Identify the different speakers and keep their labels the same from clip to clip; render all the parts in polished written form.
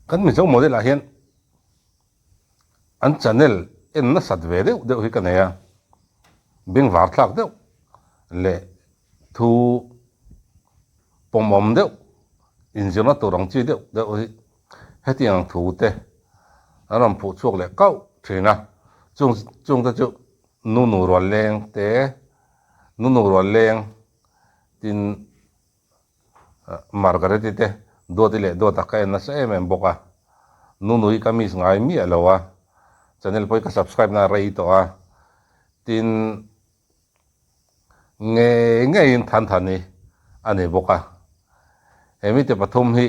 Speaker 1: kan mi zo model a hian an channel en na sat ve de hi kan ya beng war thlak de le thu pomom de injina to rang chi de hi hetiang thu te aram phu chuak le kau thina chung ta chu nu ro leng te nu ro leng tin margaret te do le do ta ka na sa em boka nu hi kamis ngai mi alowa channel poi ka subscribe na rei to a tin nge in than ni ane boka emi te pathum hi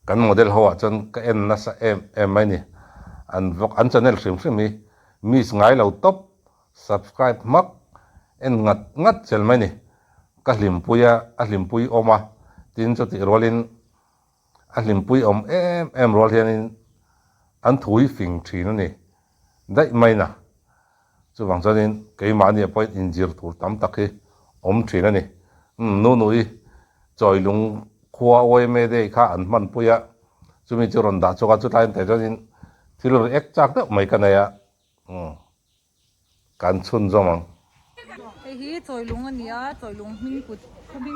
Speaker 1: kan model ho chon ka en na sa em mai ni an channel sim mi mis ngai lo top subscribe mak en ngat chel mai ni ka hlim pui oma tin cho ti rolin a hlim pui om em rol hianin an thui fing thin ni dai mai na chu wang chonin keima ni point injir tur tam tak hi om thin ani nu hi choi lung khua oi me de kha an man puya chumi chu ron da choka chu tain te chonin thilur ek chak de mai kanaya kan chun zomang
Speaker 2: hi choi lung ania choi lung min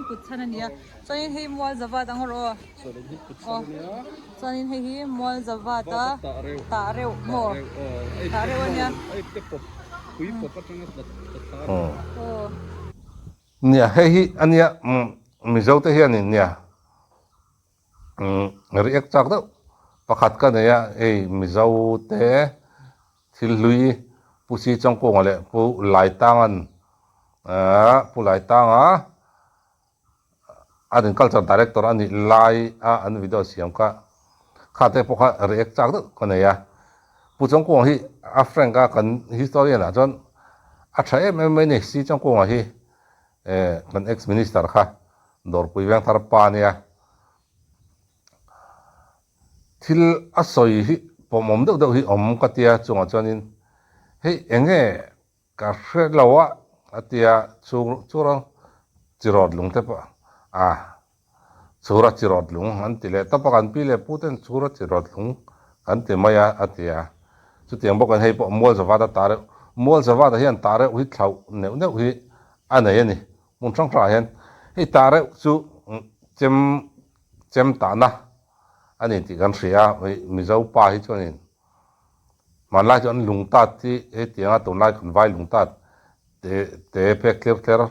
Speaker 2: put chan ania choin hei mual zawa dang ro choin hei mual zawa ta reu mo ta reu ania
Speaker 3: pui pop atang
Speaker 1: nia hei ania mi zo te hian nia ri ek chak de pakhat ka ne ya ei mi zo te thil lui pusi chong ko ngale pu lai tangan pu lai tanga adin culture director ani lai an video siam ka khate pokha ri ek chak de ko ne ya pu chong ko hi a friend ka kan historian a chon a thae me ne si chong ko hi kan ex minister kha dor pui wang thar pa nia thil asoi hi pomom de hi om ka tia chunga chonin hei enge ka hre lawa atia churang chirot lung te pa chura chirot lung an tile tapakan pile puten chura chirot lung an te maya atia chu tiang bokan hei po mol zawa da tare mol zawa da hian tare ui thlau neu hi anei ani mun thang tra hian hei tare chu chem ta na ani ti kan ria mi zo pa hi chonin man lai chon lung ta ti e tianga to lai kun vai lung ta te pe clear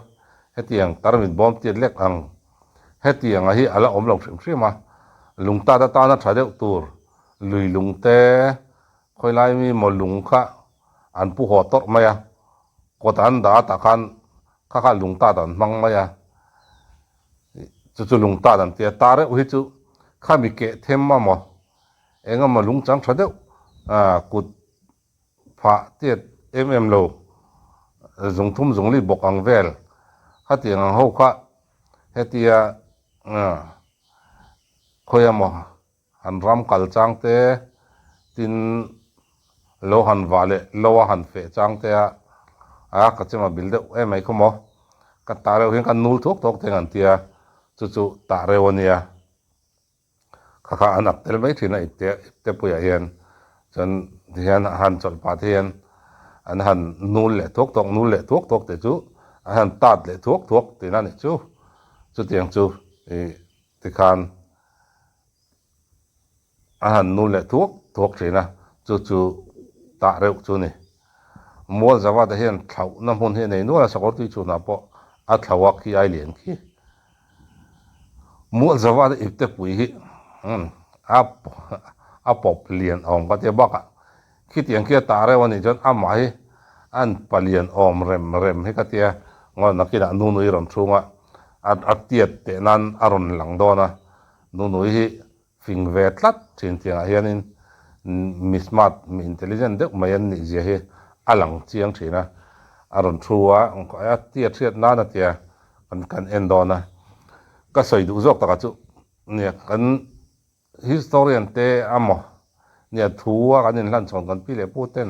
Speaker 1: he tiang tarmit bom ti lek ang he tiang hi ala om lo shima lung ta na thade tur lui lung te khoi lai mi mo lung kha an pu ho tor maya ko tan da ta kha lung ta dan mang maya chu lung ta dan te tare hi chu khami ke them ma mo enga ma lung chang thade kut pha tiet lo zung thum zung li bok ang vel hati ang ho kha hetia khoya mo han ram kal chang te tin lo han wale lo han fe chang te ka chema bil de e mai khomo ka tare hin kan nul thok te ngan tia chu tare wonia kha anak tel mai thina te puya hian chan hian han chol pa hian an han nul le thok te chu han tat le thok te na ni chu tiang chu ti khan han nul le thok thina chu ta reu chu ni mol zawa da hian thau na mun he nei no sa ko ti chu na po a thawa ki ai len ki mol zawa da ipte pui hi a pop lian ong ka te baka khi tiang kia ta re wani jon amai an palian om rem he ka tia ngon nakina nu i ron thunga at tiet te nan aron lang dona nu hi fing ve tlat thin tiang hianin mismat mi intelligent de mayan ni je he alang chiang thina aron thua ko a tiet thiet na tia kan endona ka soi du zok taka chu ne kan historian te amo nia thua kan in lan chon kan pile puten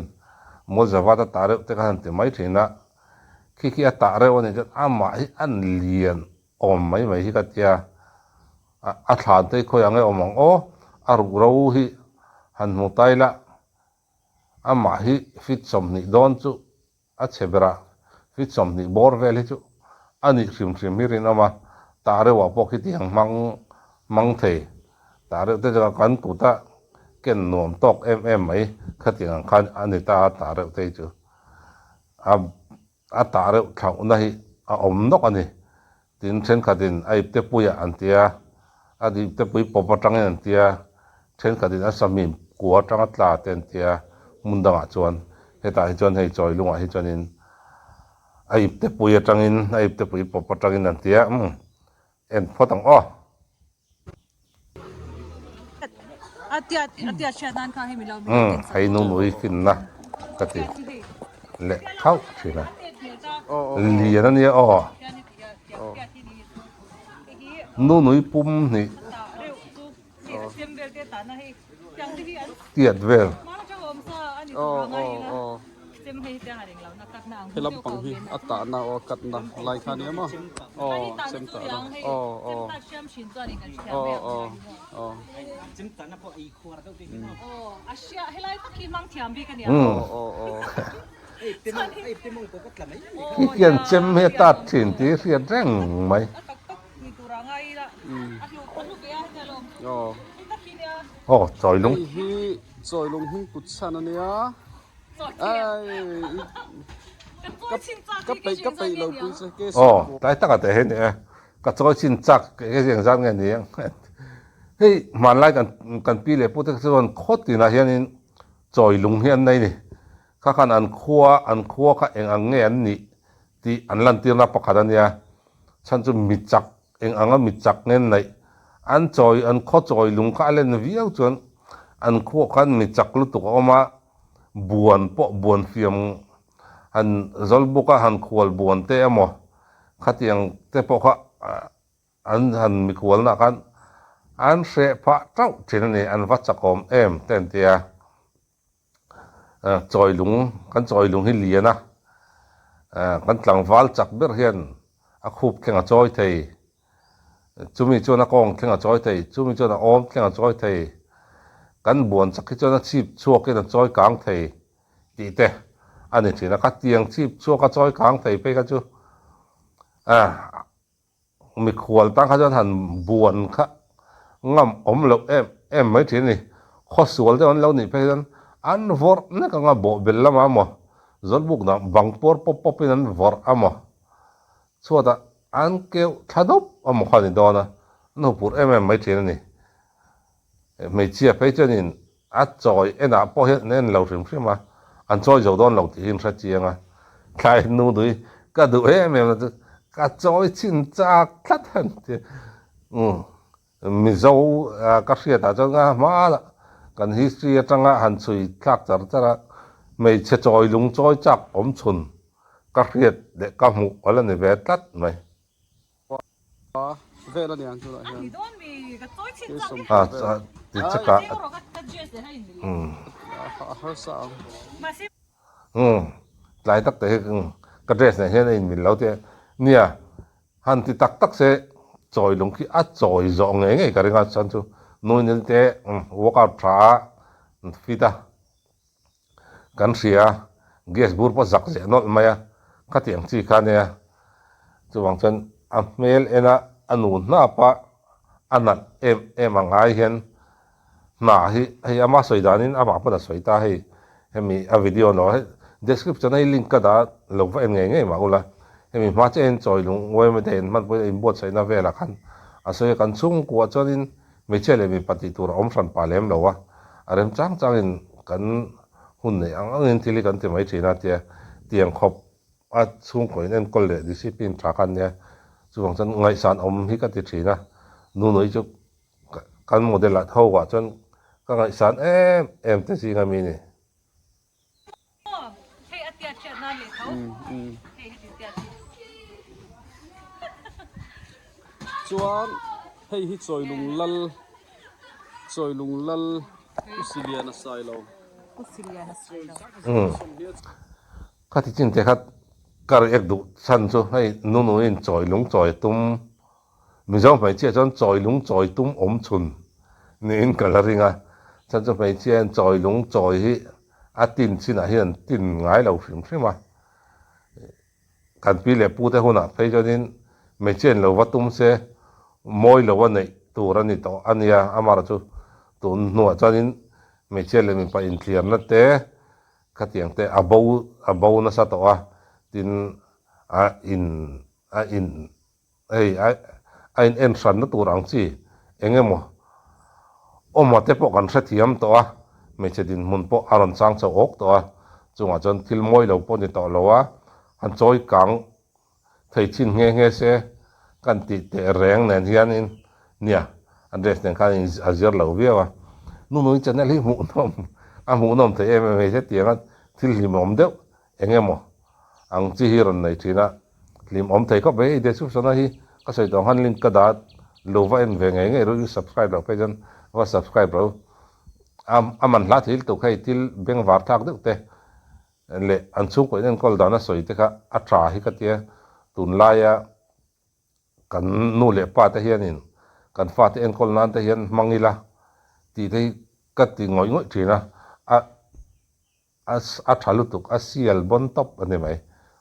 Speaker 1: mo zawa ta tare te kan te mai thina khi a tare oni jan ama hi an lian om mai hi ka tia a thlan te khoi ange omong ro hi han mu tai la ama hi fit som ni don chu a chebra fit som ni bor vel hi chu ani sim mi rin ama tare wa pok hi tiang mang the tare te ja kan tu ta ken nom tok mai khatiang khan ani tare te chu a tare khau na hi a om nok ani tin chen khatin ai te puya antia adi te pui popatang antia chen khatin asamim kuwa tanga tla ten tia mundanga chuan heta hi chuan hei choi lunga hi chuanin ai te pui atangin ai te pui popatangin antia en photang
Speaker 2: atia shadan kha he milaw
Speaker 1: hai nu nui kin na kati le khau thina lian ani nu nui pum ni tiat vel
Speaker 3: Hilam pang hi atta na o kat na lai khan ya ma sem ta na
Speaker 4: Jim tan po I khua ra ti
Speaker 2: Asia helai taki mang thiam bi kan ya
Speaker 4: te mong ko kat la mai
Speaker 1: kian chem he ta thin ti rian reng mai
Speaker 2: ni turangai la alu panu be ya jalom
Speaker 1: choi lung
Speaker 3: hi choi lung hing put san ania ai cấp bay lâu quý sẽ kế
Speaker 1: tai ta ka te he ne ka choi chin chak ke jeng jang nge ni hei man lai kan pi le pu te chuan khot ti na hianin choi lung hian nei ni kha khan an khua kha eng ang nge an ni ti an lan tir na pakhat ania chan chu mi chak eng anga mi chak ngen nei an kho choi lung kha len viau chuan an khua khan mi chak lu tu oma buan fiam han zolbuka han khwal buan te amo khatiang te po kha han mi khwal na kan an se pha tau thin ni an va chakom em ten tia choi lung hi liana kan tlang wal chak ber hian a khup khenga choi thei chumi chona kong khenga choi thei chumi chona om khenga choi thei kan buan chak hi chona chip chuak ke na choi kang thei ti te ani thina ka tiang chip chuak ka choi kang thei pe ka chu mi khwal tang kha jan han buan kha ngam om lo em mai thin ni kho sual de on lo ni pe jan an vor na ka nga bo bel lama mo zon buk na bangpor pop in an vor amo chuata an keu thadop amo khani dona no pur em mai thin ni mei chia pe chanin a choi ena po he nen lo rim ma an choi zo don lo ti hin sa chianga khai nu dui ka du em ka choi chin chak thlat han ti mi zo ka sia ta changa ma kan history atanga han chui thak char mei che choi lung choi chak om chun ka riat de ka mu ala ne ve tat mai
Speaker 3: ve la niang chu la hian
Speaker 2: ni don mi ka toi chin cha
Speaker 1: ti chaka
Speaker 2: ka jes de hain
Speaker 3: har sa
Speaker 2: ma se
Speaker 1: lai tak te ka dress ne hian in min lo te nia han ti tak se choi lung ki a choi zo nge ka ringa chan chu nuin te workout tra fita kan sia gas bur pa zak ze nol maya khatiang chi khania chuwang chen a mel ena anu na pa anat em angai hian na hi ama soidanin ama pa da soita hi hemi a video no description ai link ka da lo va nge ma ula hemi ma chen choi lung wei me den man poi in bot sai na vela khan asoi kan chung ko chonin me chele mi pati tur om san palem lo wa arem chang in kan hun ne ang in thili kan te mai thina te tiang khop a chung ko inen kol le discipline tra kan ne chuwang chan ngai san om hi ka ti thina nu noi chu kan model la tho wa chon ka ngai san em te si ngami ni
Speaker 2: hey atia chat na le thau hey atia
Speaker 3: chuan hei hi choi lung lal usiliana sai lo
Speaker 2: usiliana sai lo
Speaker 1: ka ti chin te khat kar ek du chan chu hei nu in choi lung choi tum mi zo mai che chon choi lung choi tum om chun นี่อินกันละริงอ่ะฉันจะไปเชียนจอยลงจอยที่อาตินสินะเฮียนตินง่ายเราฟิมใช่ไหมกันปีเล็บพูดแต่หัวหน้าไปจนนี้ไม่เชียนเราวัดตุ้มเสมอยเราวันไหนตัวรันนี่ต่ออันนี้อามาราจูตัวหนวดจนนี้ไม่เชียนเลยมันไปอินเทียนนั่นเต้ขัดยังเต้อาบูนั่นสัตว์อ่ะตินอินเอ้ยเอ็นสันนั่นตัวรังสีเองมั้งมาเตปกันเสียทีมตัวไม่ใช่ดินมุนปออารอนสังเจ้าอกตัวจงอาจจะทิลมวยเราปนในตัวเราวะหันจอยกังไทยชินเงี้ยเสกันติดแต่แรงเนี่ยที่อันนี้เนี่ยอันเดสเนี่ยกันอาเจียเราเวียวะนู่นจะนั่นเลยหมูนมเทไม่ใช่เตียงทิลลิมอมเดียวเองมั้งอังจีฮิรันในที่น่ะลิมอมเทก็ไปเดี๋ยวสุดสัปดาห์นี้ก็ใส่ตัวหันลิงกระดาษลูว่าเอ็นเวงไงรู้ subscribe เราไปจนว่า subscribe เรามันลาทิลตุกให้ทิลเบ่งวาร์ทักดึกเตะเละอันสุกไปนั่นก็ดานะสวยเตะค่ะอัตราฮิกเตียตุนลายกันนู่นเละป้าเตะเฮียนินกันฟ้าเตะเอ็นก็นั้นเตะเฮียนมังอีละตีเตะกัดตีงอยทีนะอัตราลุตุกเซียลบนท็อปอันนี้ไหม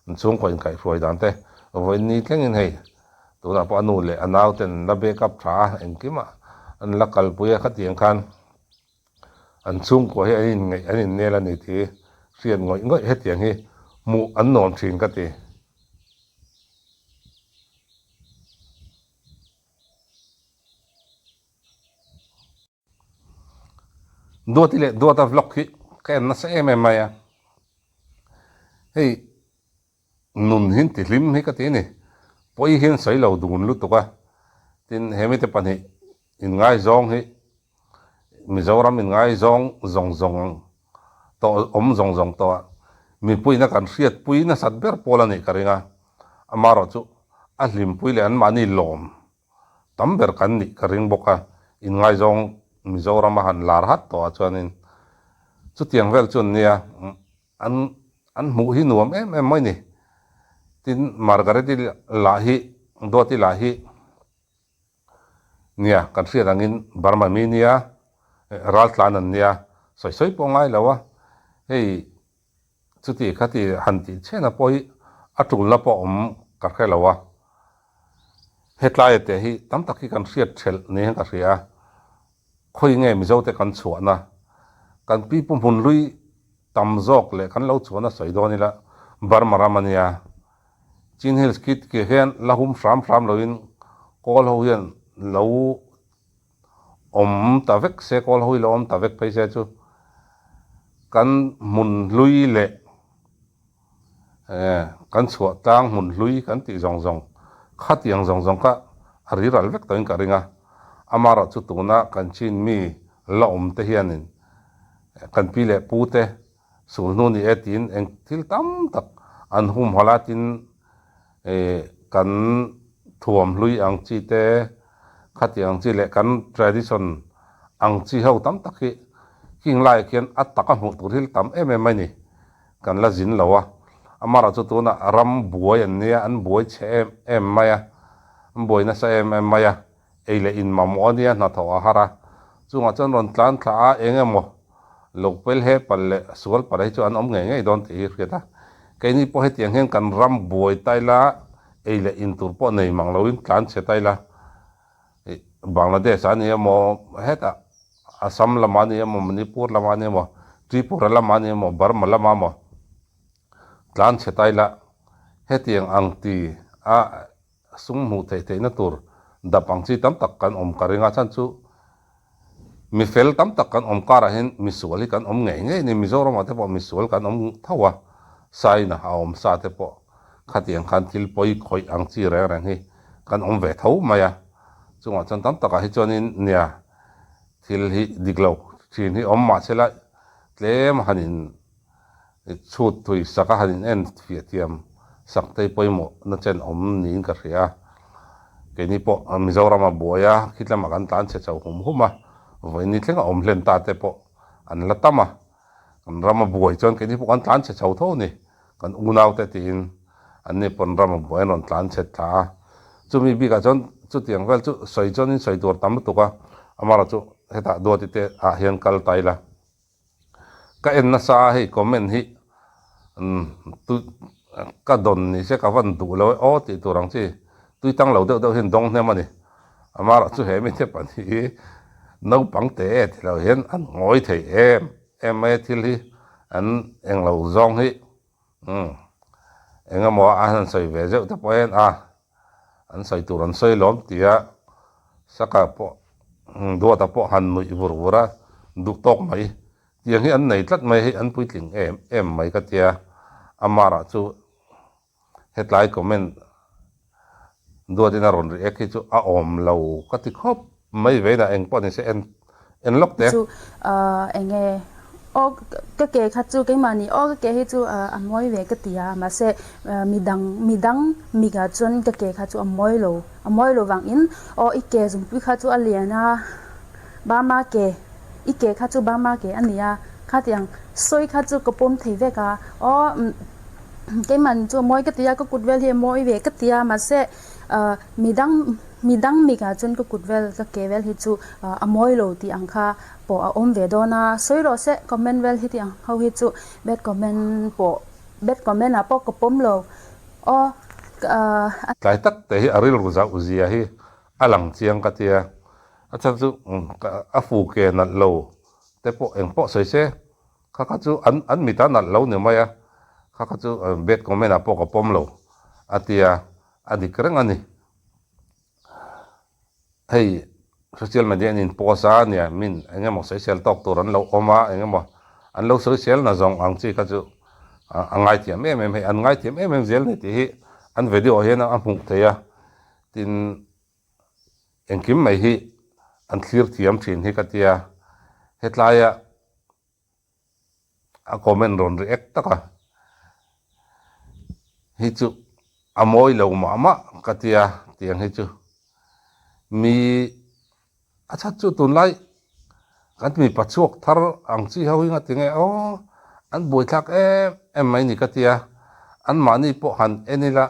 Speaker 1: อันสุกไปไก่ฟอยดันเตะวันนี้แค่ยังไงตัวนั้นพอนู่นเละอันเอาเต็นระเบิดกับช้าเอ็นกิมาอันลักกัลปุยขัดยังคันอันซุ่มกว่าอันนี้เนี่ยละนี่ทีเสียนงอยเฮ็ดอย่างนี้หมู่อันนอนชินก็ตีดัวที่เละดัวตาฟล็อกที่แค่นั้นเสียไม่มาเฮ้ยนุ่นหินติลิมให้ก็ตีนี่พออีเห็นใส่เราดูนลุตัวตินเฮมิตปันนี่อินง่ายจงให้มิจรามินง่ายจงตัวจงตัวมีปุยนักการเสียดปุยนักสัตว์เบอร์โพลันนี่กันngaอามาราจูอัลลิมปุยเลยอันมานี่ลมตั้มเบอร์กันนี่กันบกอินง่ายจงมิจรามาหันลาร์ฮัตตัวจวนนี้จุดยังเวลจวนเนี่ยอันหมู่หินวมไม่นี่ตินมาร์การ์เรติลาฮิตัวที่ลาฮิเนี่ยกันเสียดังอินบาร์มามีเนี่ยรัลลานันเนี่ยสวยๆปองไงแล้ววะเฮ้ยสุดที่ขัดที่หันที่เช่นน่ะพอยอัตุลละปอมกัดแค่แล้ววะเฮ็ดลายแต่ที่ตั้มตะกี้กันเสียเชลนี่กันเสียคุยไงมิเจ้าแต่กันสวนนะกันปีปุ่มหุ่นลุยตั้มจอกเลยกันเล่าสวนนะสวยดอนี่ละบาร์มารามันเนี่ยจีนเฮลสกิดเกี่ยนละหุ่มฟรามเราอินก็เราเห็นเราตาเวกเสกอลหุยเราตาเวกไปเสียจูกันมุนลุยเละกันสวดตังมุนลุยกันตีจงขัดยังจงก็อาริรัลเวกตัวเองกันngaอามาราจุตุนะกันชินมีละเตเฮียนินกันปีเละปูเตสูนุนี่เอตินเองทิลตั้มตักอันหุมฮลาตินกันถ่วมลุยอังจีเตขัดยังจีเละกัน tradition อังจีเฮาตั้มตักกิ่งไล่เขียนอัตตะกันหุตุริลตั้มไม่นี่กันละจินแล้ววะอามาราจุตุนะรำบวยอันเนี้ยอันบวยเชไม่บวยน่ะเชไม่เอเลอินมาโมเนี่ยน่าท้ออาหาระจุงอาจารย์รอนตลานท้าเองมั้งลูกเปลเฮปัลเลสวลปัลเลจวนเงยโดนตีเรื่องนั้นแค่นี้พอเหตุอย่างเห็นกันรำบวยไตละเอเลอินตุรปอในมังลาวินตลานเสไตละบังลาเทศอันนี้มั้งเหตุอาสัมละมันนี้มั้งมณีปุรละมันนี้มั้งทริปุระละมันนี้มั้งบาร์มาละมั้งตลานเสไตละเหตุอย่างอังตีสุ่มหูเตยนั่นตัวดับอังซีตั้มตักกันการิงาชันซูมีเฟลตั้มตักกันการะเห็นมีสวลกันเงยนี่มีโจรมาเทปมีสวลกันเท่าว่าไซนะซาเทปขัดยังขันทิลปอยคอยอังซีแรงให้กันเวทเอามายาจังหวะจันตั้มตักให้จวนเนี่ยทิลฮิดิกลาวทีนี้มาเสละเลี้ยมหันินชุดถุยสักหันินเอ็นเฟียเทียมสักเตยปอยหมดนั่นเช่นนินกระเสียแค่นี้พอมิจรามาบัวยาคิดแล้วมากันตานเสียเจ้าหุ่มมาวันนี้เรื่องเล่นตาเตปอันละตั้มมากันรามาบวยจนแค่นี้พวกกันตานเสียเจ้าเท่านี้กันอุณาวเตตินอันนี้ปนรามาบวยนอนตานเสียท่าจุมีบีกันจนจุดอย่างเวลจุสวยจนนี่สวยตัวตั้มตัวก็อามาราจุ heta do ti te a hian kal tai la ka en na sa hi comment hi tu ka don ni se ka van du lo o ti tu rang chi tui tang lo de hin dong hne mani amara chu he mi te pan hi no pang te ti lo hian an ngoi thei em mai thil hi an eng lo zong hi enga mo a han soi ve je ta poen an soi tur an soi lom tia saka po do ta po han nui vur vura duk tok mai tiang hi an nei tlat mai hi an puitling em mai ka tia amara chu headline comment do dina ron ri ek chu a om lo ka ti khop mai ve na eng po ni se en lok te
Speaker 5: chu enge o ka ke kha chu ke mani o ka ke hi chu amoi ve ka tia ma se midang mi ga chon ka ke kha chu amoi lo wang in o ike zum pi kha chu aliana ba ma ke ike kha chu ba ma ke ania kha tiang soi kha chu ko pom thei ve ka o ke man chu moi ka tia ko kutwel he moi ve ka tia ma se midang mi ga chon ko kutwel ka kevel hi chu amoi lo ti angkha po a om ve dona soi ro se comment well hi ti ang how hi chu bad comment a po ko pom lo o
Speaker 1: tai tak te hi aril ru za uzia hi alang chiang ka tia acha chu a fu ke na lo te po eng po sei se kha chu an mi ta na lo ne maya kha chu bad comment a po ko pom lo atia adikrang ani hey social media in posa nia min engemaw social talk tur an lo oma engemaw an lo social na zong ang chi ka chu angai tiam em he an ngai tiam em zel ni ti hi an video hian a hmu theya tin engkim mai hi an clear thiam thin hi ka tia hetlaya a comment ron react taka hi chu amoi lo ma ka tia tiang hi chu mi acha chu tun lai kan mi pachuak thar ang chi ho hinga tinge o an boi thak em mai ni ka tia an mani po han enila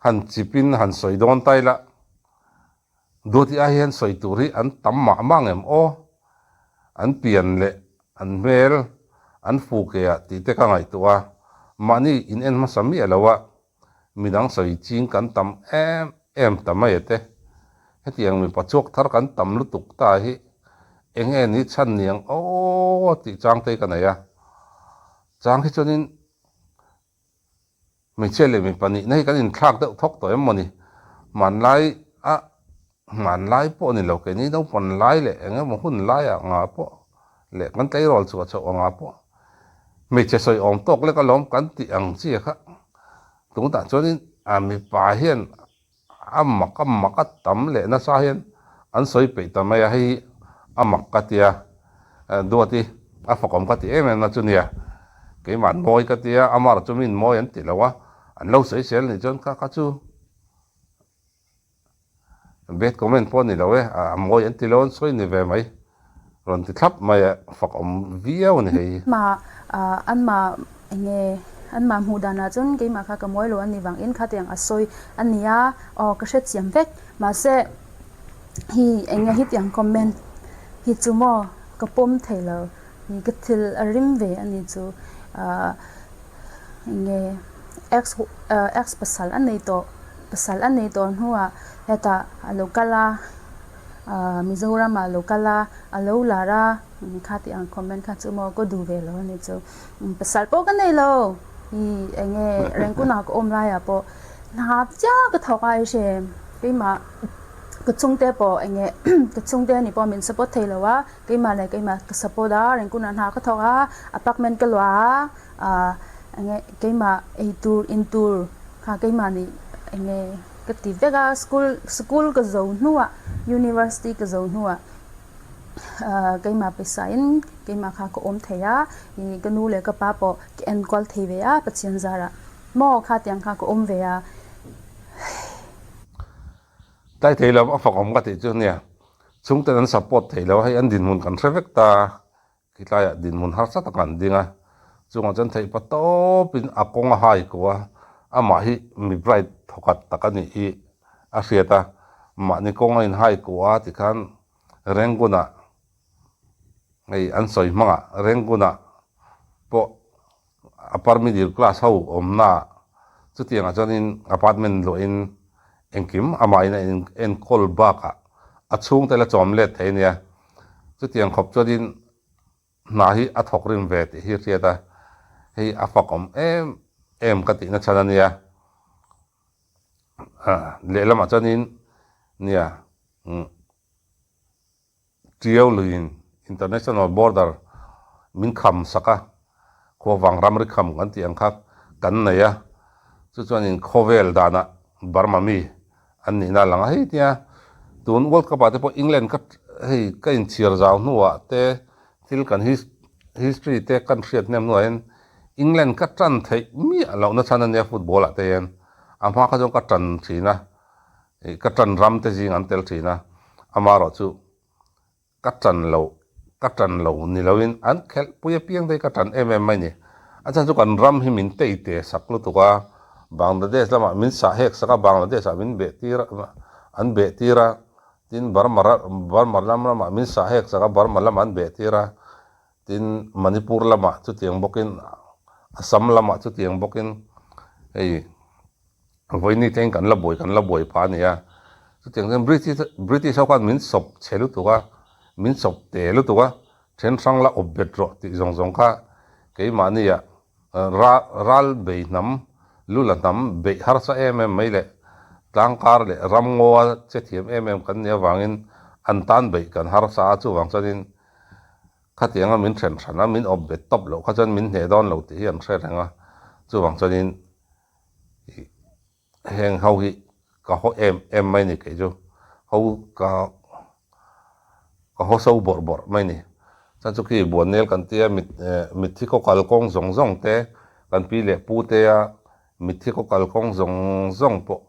Speaker 1: han chipin han soidon taila doti a hian soi turi an tamma mangem o an pian le an mel an fu ke a ti te ka ngai tuwa mani in en ma sami alawa midang soi ching kan tam em tamai te hetiang mi pachuak thar kan tam lu tuk ta hi enge ni chan niang o ti chang te ka na ya chang hi chonin mi chele mi pani nei kan in thak de thok to emoni man lai po ni lo ke ni no pon lai le enge mo hun lai a nga po le kan tai rol chu chu nga po mi che soi om tok le ka lom kan ti ang chi kha tung ta chonin a mi pa hian amak tam le na sa hian an soi pe ta mai hi amak ka tia do ti a fakom ka ti em na chunia ke man moi ka tia amar chumin moi an ti lawa an lo sei sel ni chon ka chu bet comment po ni lawe a moi an ti lon soi ni ve mai ron ti thap mai fakom viau ni hei
Speaker 5: an ma enge an ma mu dana chon ke ma kha ka moi lo an ni wang in kha tiang asoi ania o ka she chiam vek ma se hi enga hi tiang comment hi chu mo ka pom thailo ni ka thil arim ve ani chu nge ex pasal an nei to huwa heta lokala Mizoram lokala alo lara kha tiang comment kha chu mo ko du ve lo ni chu pasal po ka nei lo hi enge rengku na ko om la ya po na cha ka thokai she ke ma ka chungte po enge ka chungte ni po min support thailawa ke ma le ke ma ka support da rengku na ha ka thoka apartment ka lwa enge ke ma in tour kha ke ma ni enge ka ti vega school ka zo nuwa university ka zo nuwa ke ma pesain ke ma kha ko om theya ni ka nu le ka pa po en kol theve ya pachin zara mo kha tiang kha ko om ve ya
Speaker 1: tai thei lam a fakom ka ti chu nia chung te an support thei lo hai an din mun kan revek ta kitlaya din mun har sa ta kan dinga chunga chan thei pa to pin akonga hai ko ama hi mi bright thokat takani i a riata ma ni konga in hai ko ti khan renguna ไอ้อันสอยมังอ่ะเร่งกุนะพออพาร์ตเมนต์ดีคลาสเฮาอมน่าสุดที่ยังอาจารย์อพาร์ตเมนต์โลอินเอ็งคิมอามาอินเอ็นคอลบักอ่ะอัดช่วงแต่ละจอมเล็ดเฮียเนี่ยสุดที่ยังขบจดินนาฮีอัดหกริมเวทฮีเรียดฮีอาฟักอมเอ็มกตินัชนันเนี่ยเลลมาจดินเนี่ยเที่ยวลุยน international border มินคำสักะขวางรำริคำกันที่อังคักกันเนี่ยสุดท้ายนี่โคเวลดานะบาร์มามีอันนี้น่าหลังเฮ้ยเนี่ยตูนวอลกับแต่พออังกฤษก็เฮ้ยก็อินเชียร์จาวนัวแต่ที่กันhistory แต่กันเชียร์เนี่ยนัวเองอังกฤษก็จันทร์มีเราในชั้นนี้ฟุตบอลแต่ยังอามาเขาจงก็จันทีนะก็จันรำแต่จริงอันเตลทีนะอามาเราจูก็จันเรานี่เราอินอันแค่ปุยเพียงได้ก็จันไม่เนี่ยอาจารย์จุกันรำให้มินเตยเตะสักลุตัวบางประเทศละมามินสาเหตุสักบางประเทศมินเบตีระอันเบตีระทินบาร์มาละมามินสาเหตุสักบาร์มาละมันเบตีระทินมณิปุรละมาจุดยังบกินอัสสัมละมาจุดยังบกินไอ้วันนี้เองกันละบ่อยผ่านเนี่ยจุดยังบริติชเขามินศพเชลุตัวมินศพเตลุตัวเช่นสังละอบเบ็ดรอติจงค่ะเกี่ยมานี่รัลเบย์น้ำลุละน้ำเบย์ฮาร์ซาไม่เลยตั้งการเลยรำงัวเจ็ดเทียมกันเนี่ยวางินอันตันเบย์กันฮาร์ซาจู่วางจนินขัดยังมินเทรนชันมินอบเบ็ดตบโลขัดจนมินเฮดอนโลที่ยันเสร็จแล้วจู่วางจนินเฮงเขาฮีก็เขาไม่นี่กี่จู่เขาก็เขาสู้บอร์ไม่นี่ฉันจุกี้บวนเนลกันเตียมิดที่เขาคัลกงซงเตะกันปีเล็ปูเตะมิดที่เขาคัลกงซงปะ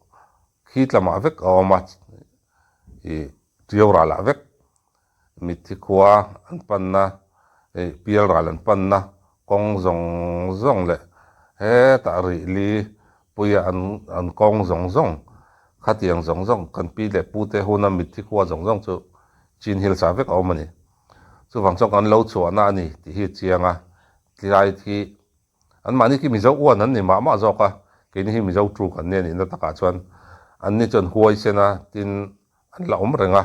Speaker 1: คิดละมาเวกเอามาเที่ยวราละเวกมิดที่ขวาอันปันนะปีลราลันปันนะกงซงเลยเฮ้ตาริลีปุยอันกงซงขัดยังซงกันปีเล็ปูเตะหัวน้ำมิดที่ขวาซงจู่จีนฮิลสาเวกเอามันนี่ส่วนฝั่งจงกันเล่าชัวนานี่ที่เชียงอ่ะที่ไรที่อันมานี่คือมีเจ้าอ้วนนั้นนี่มาจอกอ่ะกินที่มีเจ้าทรูกันเนี่ยนี่นั่นตะการชวนอันนี้จนหัวเสนาทินอันละเริงอ่ะ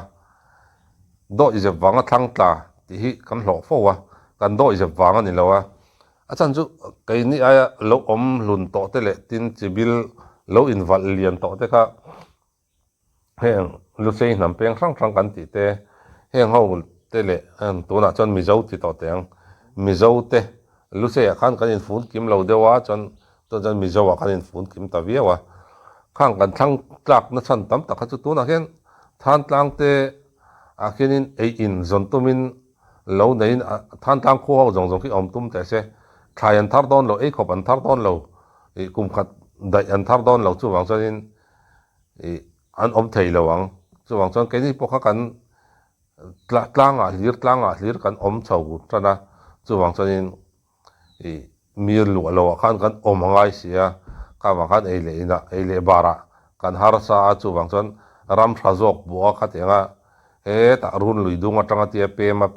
Speaker 1: โดยจะวางทั้งตาที่กันหลอกฟัวกันโดยจะวางนี่แล้วอ่ะอาจารย์จุกินนี่ไอ้เราลุนโตเตเลทินจิบิลเราอินวัลเลียนโตเตค่ะเฮงลูเซนนำเพียงครั้งกันติเตเฮงเขาเตเลตัวน่ะจนมีเจ้าติดต่อเตียงมีเจ้าเตลูเซียขันกันอินฟูนกิมเราเดียวว่าจนมีเจ้าว่ากันอินฟูนกิมตาเวียวะข้างกันทั้งตรักนั่นฉันตั้มตะขัดตัวน่ะเห็นท่านตั้งเตอาเห็นอินจนตุมินเราในท่านตั้งคู่เขาจงที่อมตุ้มแต่เสทายอันทาร์ดอนเราขบอันทาร์ดอนเรากุมขัดได้อันทาร์ดอนเราจู่หวังจนอันอมเทยเราหวังจู่หวังจนแค่นี้พวกเขากันตั้งหลีกันอมเฉาจ้ะนะจู่หวังจนมีหลัวเราขันกันอมง่ายเสียข้ามาขันเล่บาระกันฮาร์ซาจู่หวังจนรำชาจกบัวขัดยังตารุนลุยดุงจังที่เปมาแ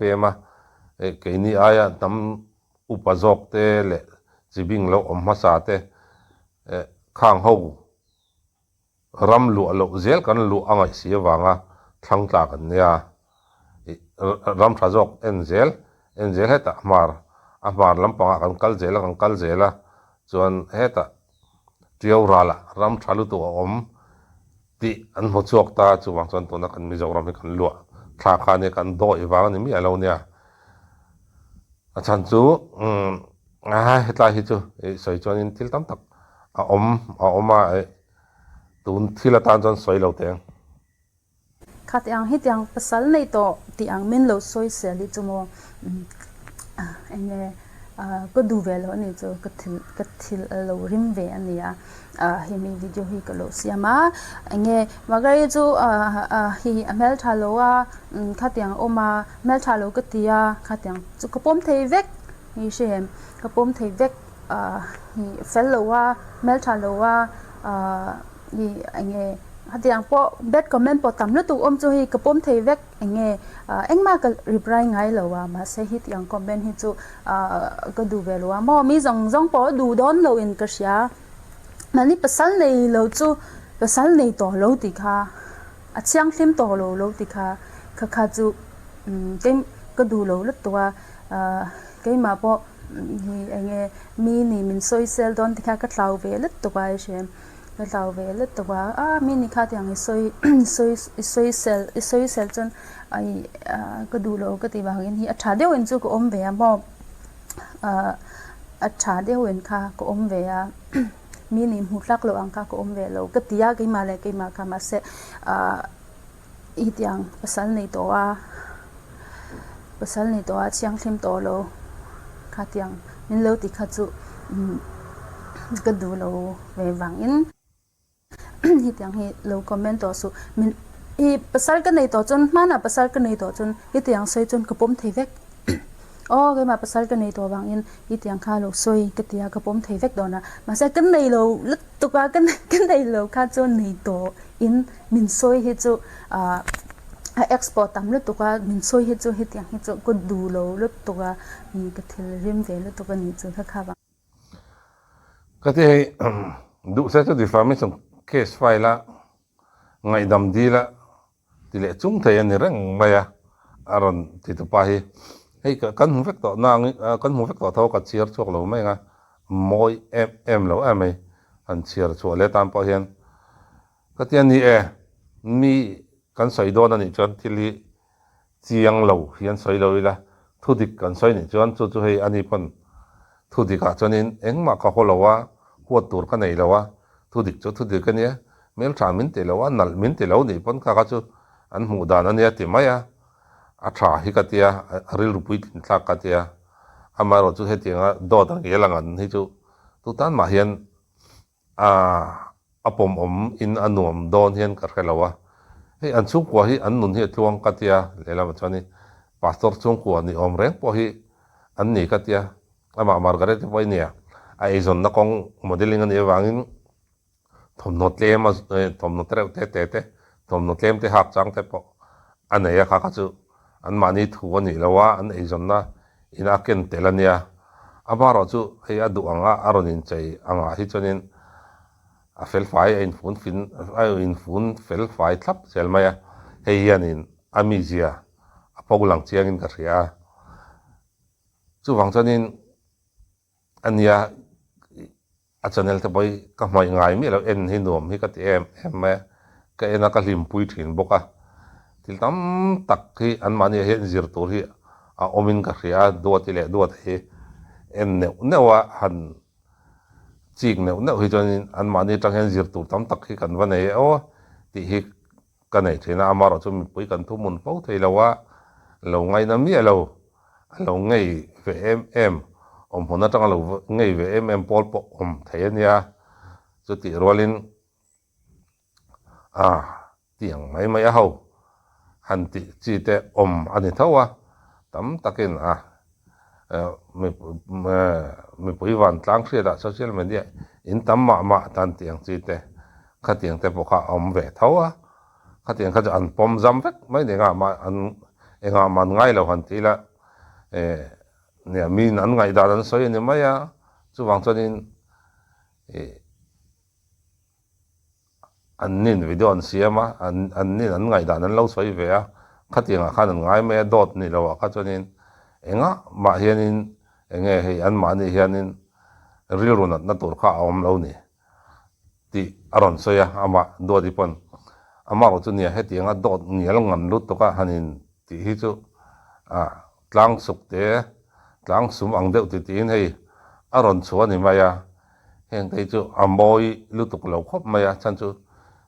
Speaker 1: ค่นี้อายะทำอุปจกเตเลจีบิงเราอมมาสาเตข้างเขารำหลัวเราเจลกันหลัวง่ายเสียวังทั้งตากันเนี่ยรำชาจกเอ็นเจลให้ตามาลำปังกันกัลเจลส่วนให้ตาเที่ยวราละรำชาลุตัวอมที่อันหัวจกตาจู่หวังจนตัวนักมีจงรำให้กันลัวทาคาเนี่ยกันโดยวังนี่มีอะไรเนี่ยอาจารย์จู่ให้ตาฮิจูสวยจนทิลตั้มตักอมมาตุนทิลตานจนสวยเราเตียง
Speaker 5: ขัดยังฮิตยังภาษาในตัวที่ยังมินเราสวยเสียลิจูโมอันนี้ก็ดูเวลาเนี่ยจะกัดทิลเราริมเวอันนี้เห็นมีวิดีโอที่ก็เราเสียมาอันนี้ว่าก็ยังจะฮีเมลทาโลว่าขัดยังออกมาเมลทาโลก็ตีขัดยังจะกระป๋มเทเวกนี่ใช่ไหมกระป๋มเทเวกฮีเฟลโลว่าเมลทาโลว่าฮีอันนี้ hadiang po bet comment po tam lu tu om chu hi kapom thei vek enge engma ka reply ngai lowa ma se hit yang comment hi chu ka du ve lowa mo mi zong zong po du don lo in ka sia mani pasal nei lo chu pasal nei to lo ti kha achiang hlim to lo ti kha kha chu kem ka du lo lut towa ke ma po hi enge mi ni min soi sel don ti kha ka tlau ve lut towa shem ka tlau ve lut towa mi ni kha tiang soi sel chon ai ka du lo ka ti ba hin hi atha deu in chu ko om ve mo atha deu in kha ko om ve a mi ni hu tlak lo ang kha ko om ve lo ka tia ke ma le ke ma kha ma se i tiang pasal nei to a chiang thlim to lo kha tiang min lo ti kha chu ka du lo ve wang in hi tiang hi lo comment to su min i pasal ka nei to chon mana pasal ka nei to chon hi tiang soi chon ka pom thei vek ke ma pasal ka nei to wang in hi tiang kha lo soi ka tia ka pom thei vek dona ma se kan nei lo lut tu ka kan nei lo kha chon nei to in min soi hi chu export tam lu tu ka min soi hi chu hi tiang hi chu ko du lo lu tu ka ni ka thil rim ve lu tu ka ni chu kha ba
Speaker 1: ka ti du se chu defamation case file la ngai dam di la ti le chung thei ani reng maya aron ti tu pa hi hei kan hu vek to na kan hu vek to tho ka chiar chok lo mai nga moi em lo amai an chiar chu le tam pa hian ka ti ani mi kan soi don ani chon thili chiang lo hian soi lo ila thu dik kan soi ni chon chu hei ani pon thu dik a chonin engma ka holowa huat tur ka nei lowa thu dik ka nia mel tha min te lowa nal min te lo ni pon ka chu an mu dan ania ti maya a tha hi ka tia ril rupui tin thla ka tia amaro chu he tinga do dang yelang an hi chu tu tan ma hian apom om in anuam don hian ka khelawa hei an chung kwa hi an nun hi tluang ka tia lela ma chani pastor chung kwa ni om reng po hi an ni ka tia ama margaret poi nia a ezon na kong modeling an ewangin thomno tlem thomno tre te thomno tlem te hak chang te po anaya kha chu an mani thu ani lawa an ezon na ina ken telania amaro chu hei adu anga aronin chei anga hi chonin a fel fai in fun fel fai thlap selmaya hei hianin amizia a pogulang chiangin ka ria chu wang chonin ania a channel te boy ka mai ngai mi lo en hi nom hi ka ti em ma ka ena ka lim pui thin boka til tam tak hi an mani he zir tur hi a omin ka ria do ti le do hi en ne wa han chik ne hi chonin an mani tang hen zir tur tam tak hi kan va nei ti hi ka nei thina amaro chu mi pui kan thu mun pau thei lawa lo ngai na mi lo ngai ve em om hona tang lo ngei ve em pol po om thenia chu ti rolin tiang mai ho han ti chi te om ani thawa tam takin me pui van tlang khria da social media in tam ma tan tiang chi te kha tiang te po kha om ve thawa kha tiang kha an pom zam vek mai ne nga ma an enga man ngai lo han ti la ne min an ngai da dan soi ni maya chu wang chonin an nin video an siama an nin an ngai da nan lo soi ve a khatinga khan an ngai me dot ni lo ka chonin enga ma hianin enge hei an ma ni hianin ril run na tur kha om lo ni ti aron soya ama do di pon ama ko chu ni he ti nga dot nial ngam lut to ka hanin ti hi chu tlang suk te tlang sum ang deuh ti tin hei aron chuani maya heng tei chu amboi lutuk lo khop maya chan chu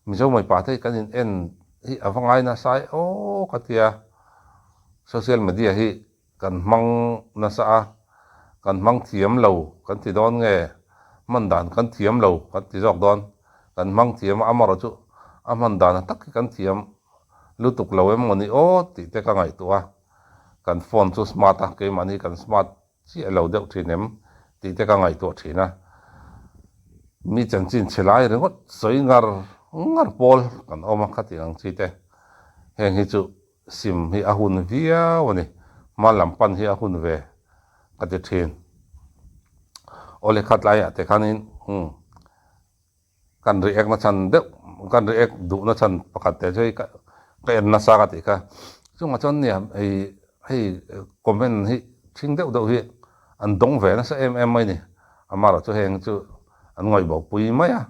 Speaker 1: mizo mai pa thei kanin en hi awangai na sai katia social media hi kan mang na sa kan mang thiam lo kan ti don nge man dan kan thiam lo kan ti jok don kan mang thiam amaro chu aman dan tak kan thiam lutuk lo em ngoni ti te ka ngai tua kan phone chu smart ke mani kan smart chi lo deuh thinem ti te ka ngai to thina mi chan chin chelai rengot soi ngar ngar pol kan oma khati ang chite heng hi chu sim hi ahun via wani malam pan hi ahun ve ati thin ole khat lai ate khanin kan ri ek na chan de kan ri ek du na chan pakhat te joi ka en na sa ka ti ka chung chon ne ei comment hi thing deuh deuh hi an dong ve na sa em mai ni amara chu heng chu an ngoi bo pui mai a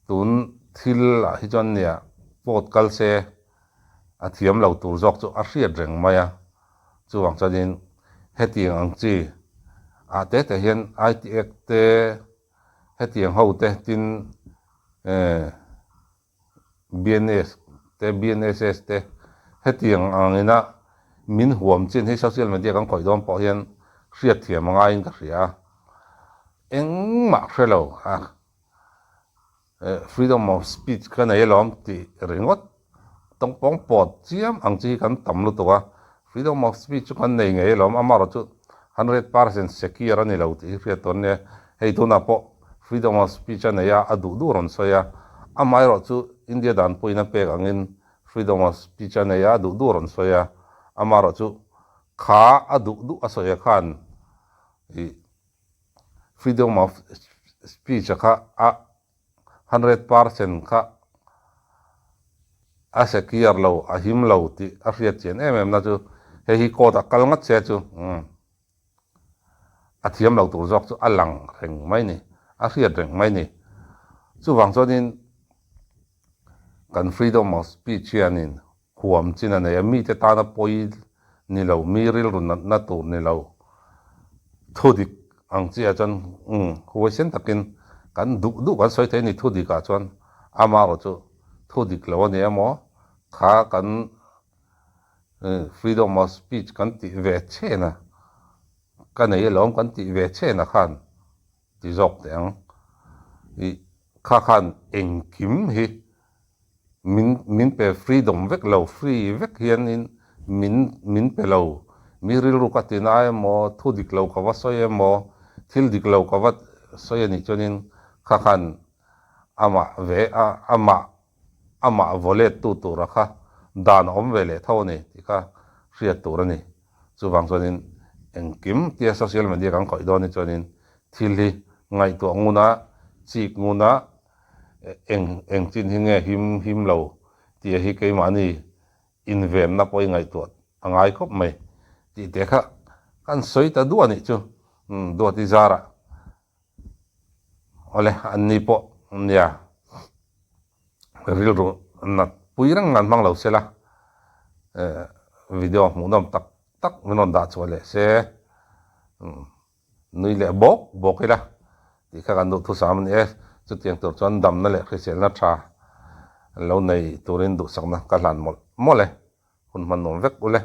Speaker 1: tun thil a hi chon nia pot kal se a thiam lo tur jok chu a hriat reng mai a chuwang chanin hetiang ang chi a te hian ITX te hetiang ho te tin BNS te BNSS te hetiang angina min huam chin hi social media kan khoi dom po hian hriat thiam anga in ka hria engma hrelo a freedom of speech kan ei lom ti ringot tong pong pot chiam ang chi kan tam lu to freedom of speech kan nei ngei lom amaro chu 100% secure ani lo ti hriat ton ne hei tuna po freedom of speech ane ya adu ron so ya amai ro chu India dan poina pek angin freedom of speech ane ya adu ron so ya amaro chu kha adu aso ya khan freedom of speech kha a 100% kha a secure lo a him lo ti a hriat chen na chu he hi ko ta kal ngat che chu a thiam lo tur jok chu alang reng mai ni a hriat reng mai ni chu wang chonin kan freedom of speech hianin huam chin ane mi te ta na poi ni lo mi ril run na tur ni lo thodik ang chi a chan huwa sen takin kan du kan soi the ni thodik a chuan amaro chu thodik lo ne amo kha kan freedom of speech kan ti ve che na kan ei lom kan ti ve che na khan ti jok teng i kha khan engkim hi min pe freedom vek lo free vek hian in min pe lo mi ril ru ka ti na mo thodik lo ka wa soi mo thil dik lo ka wa soi ani chonin kha khan ama ve ama volet tu ra kha dan om vele thone ti kha hriat tur ani chu wang chonin engkim tia social media kan khoi do ni chonin thil hi ngai to nguna chik nguna eng chin hi nge him lo tia hi ke mani inven na poi ngai to angai khop mai ti te kha kan soi ta du ani chu do ti zara ole anni po nia ril ro na puirang ngan mang lo sela video mu nom tak menon da chole se nui le bok ila ti kha kan do thu sam ni chu tiang tur chon dam na le khrisel na tha lo nei turin du sakna ka hlan mol mole hun man nom vek ule